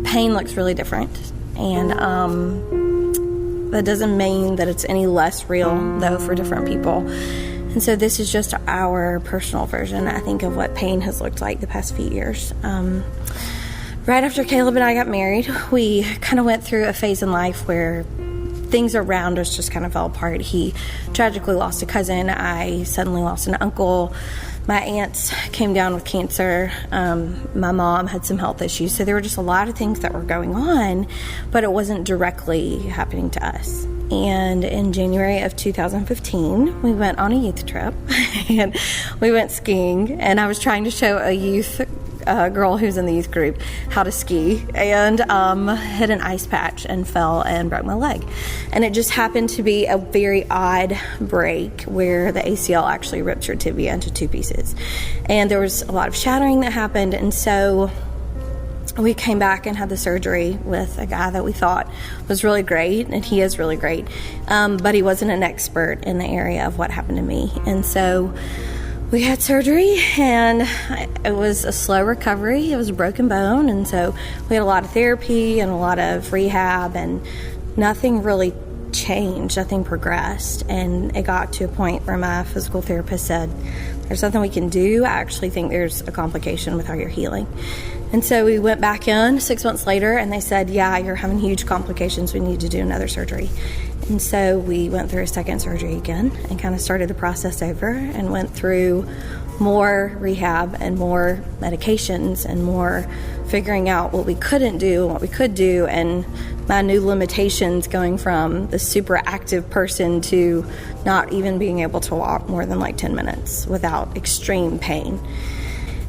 pain looks really different, and that doesn't mean that it's any less real, though, for different people. And so this is just our personal version, I think, of what pain has looked like the past few years. Right after Caleb and I got married, we kind of went through a phase in life where things around us just kind of fell apart. He tragically lost a cousin. I suddenly lost an uncle. My aunts came down with cancer. My mom had some health issues. So there were just a lot of things that were going on, but it wasn't directly happening to us. And in January of 2015, we went on a youth trip and we went skiing, and I was trying to show a youth girl who's in the youth group how to ski, and hit an ice patch and fell and broke my leg. And it just happened to be a very odd break where the ACL actually ripped your tibia into two pieces, and there was a lot of shattering that happened. And so we came back and had the surgery with a guy that we thought was really great, and he is really great, but he wasn't an expert in the area of what happened to me. And so we had surgery, and it was a slow recovery. It was a broken bone, and so we had a lot of therapy and a lot of rehab, and nothing really changed. Nothing progressed, and it got to a point where my physical therapist said, "There's nothing we can do. I actually think there's a complication with how you're healing." And so we went back in 6 months later, and they said, "Yeah, you're having huge complications. We need to do another surgery." And so we went through a second surgery again and kind of started the process over and went through more rehab and more medications and more figuring out what we couldn't do and what we could do, and my new limitations, going from the super active person to not even being able to walk more than like 10 minutes without extreme pain.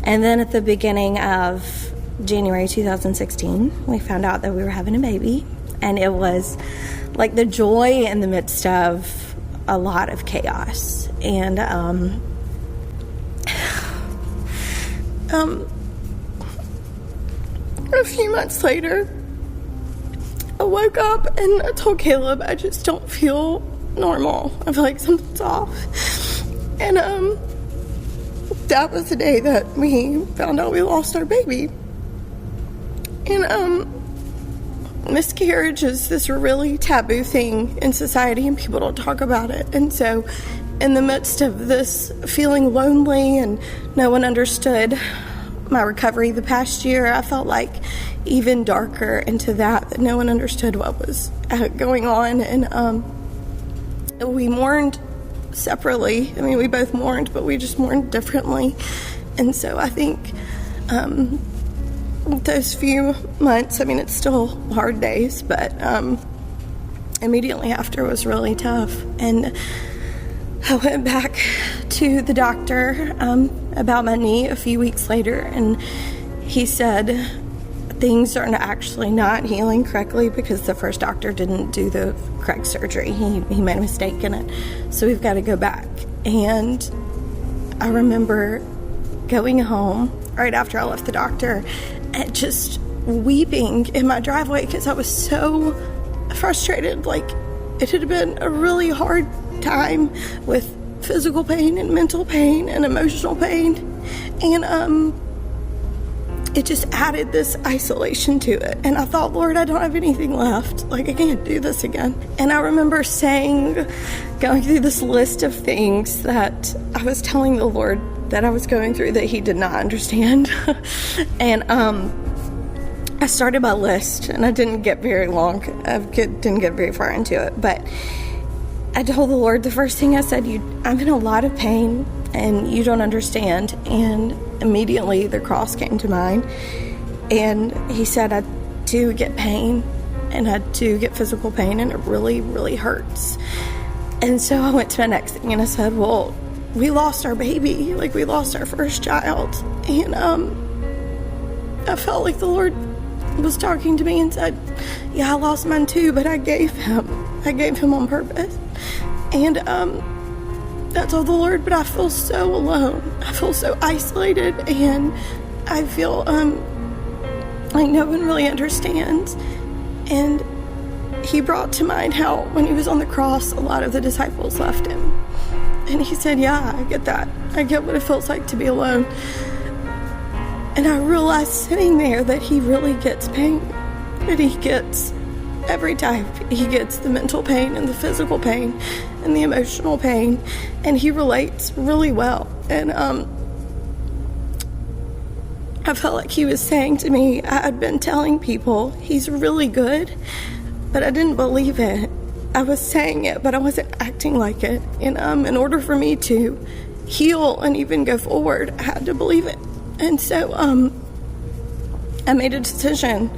And then at the beginning of January 2016, we found out that we were having a baby, and it was like the joy in the midst of a lot of chaos. And a few months later, I woke up and I told Caleb, "I just don't feel normal. I feel like something's off." And that was the day that we found out we lost our baby. And miscarriage is this really taboo thing in society, and people don't talk about it. And so in the midst of this feeling lonely and no one understood my recovery the past year, I felt like even darker into that no one understood what was going on. And we mourned separately. I mean, we both mourned, but we just mourned differently. And so I think those few months, I mean, it's still hard days, but immediately after was really tough. And I went back to the doctor about my knee a few weeks later, and he said things are actually not healing correctly because the first doctor didn't do the correct surgery. He made a mistake in it. So we've got to go back. And I remember going home right after I left the doctor and just weeping in my driveway because I was so frustrated. Like, it had been a really hard time with physical pain and mental pain and emotional pain, and it just added this isolation to it. And I thought, "Lord, I don't have anything left. Like, I can't do this again." And I remember going through this list of things that I was telling the Lord that I was going through that he did not understand. And I started my list, and I didn't get very long. I didn't get very far into it, but I told the Lord, the first thing I said, "I'm in a lot of pain, and you don't understand." And immediately the cross came to mind. And he said, "I do get pain, and I do get physical pain, and it really, really hurts." And so I went to my next thing, and I said, "Well, we lost our baby. Like, we lost our first child." And I felt like the Lord was talking to me and said, "Yeah, I lost mine too, but I gave him on purpose." And I told the Lord, "But I feel so alone. I feel so isolated, and I feel like no one really understands." And he brought to mind how when he was on the cross, a lot of the disciples left him. And he said, "Yeah, I get that. I get what it feels like to be alone." And I realized sitting there that he really gets pain. And he gets, every time, he gets the mental pain and the physical pain and the emotional pain, and he relates really well. And I felt like he was saying to me, I had been telling people he's really good, but I didn't believe it. I was saying it, but I wasn't acting like it. And in order for me to heal and even go forward, I had to believe it. And so I made a decision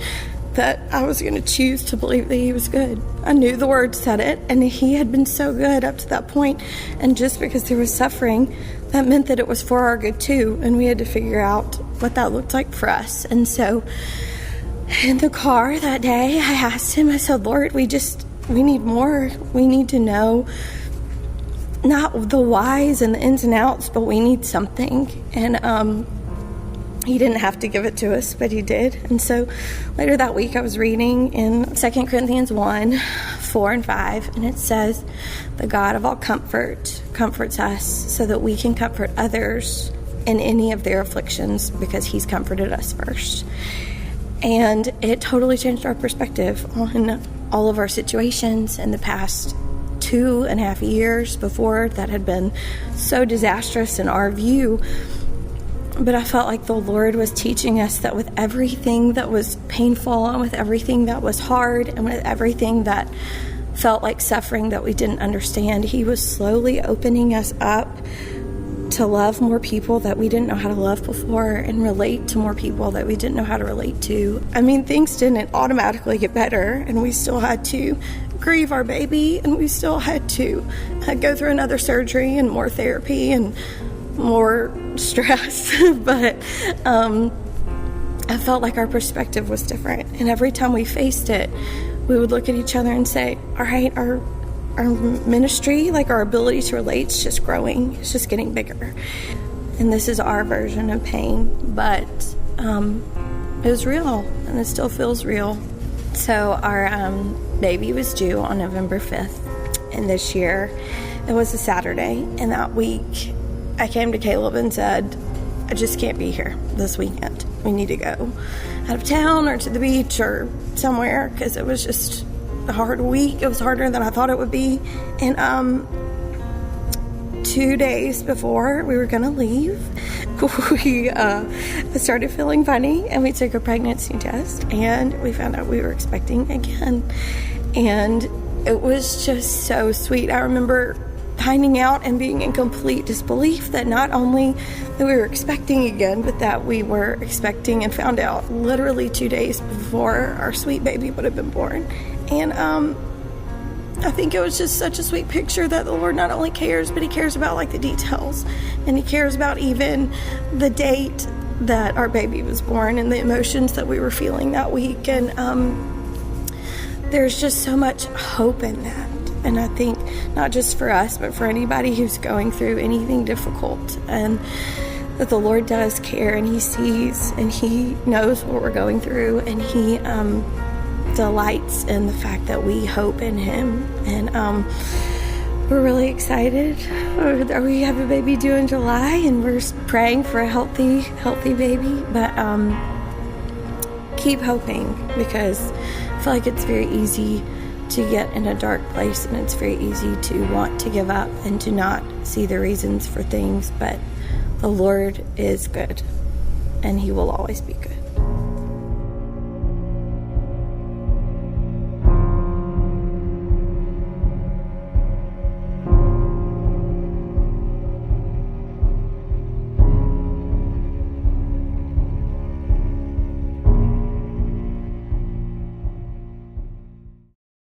that I was going to choose to believe that he was good. I knew the word said it, and he had been so good up to that point. And just because there was suffering, that meant that it was for our good too, and we had to figure out what that looked like for us. And so in the car that day, I asked him, I said, Lord, we need more. We need to know not the whys and the ins and outs, but we need something. And he didn't have to give it to us, but he did. And so later that week, I was reading in 2 Corinthians 1, 4 and 5, and it says, the God of all comfort comforts us so that we can comfort others in any of their afflictions because he's comforted us first. And it totally changed our perspective on all of our situations in the past 2.5 years before that had been so disastrous in our view. But I felt like the Lord was teaching us that with everything that was painful and with everything that was hard and with everything that felt like suffering that we didn't understand, he was slowly opening us up to love more people that we didn't know how to love before and relate to more people that we didn't know how to relate to. I mean, things didn't automatically get better, and we still had to grieve our baby, and we still had to go through another surgery and more therapy and more stress. But I felt like our perspective was different, and every time we faced it, we would look at each other and say, all right, our ministry, like our ability to relate, is just growing. It's just getting bigger. And this is our version of pain, but it was real, and it still feels real. So our baby was due on November 5th, and this year it was a Saturday, and that week I came to Caleb and said, I just can't be here this weekend. We need to go out of town or to the beach or somewhere, because it was just a hard week. It was harder than I thought it would be. And 2 days before we were going to leave, we started feeling funny, and we took a pregnancy test, and we found out we were expecting again. And it was just so sweet. I remember finding out and being in complete disbelief that not only that we were expecting again, but that we were expecting and found out literally 2 days before our sweet baby would have been born. And I think it was just such a sweet picture that the Lord not only cares, but he cares about like the details, and he cares about even the date that our baby was born and the emotions that we were feeling that week. And there's just so much hope in that. And I think not just for us, but for anybody who's going through anything difficult, and that the Lord does care, and he sees, and he knows what we're going through, and he delights in the fact that we hope in him. And we're really excited. We have a baby due in July, and we're praying for a healthy baby. But keep hoping, because I feel like it's very easy to get in a dark place, and it's very easy to want to give up and to not see the reasons for things. But the Lord is good, and he will always be good.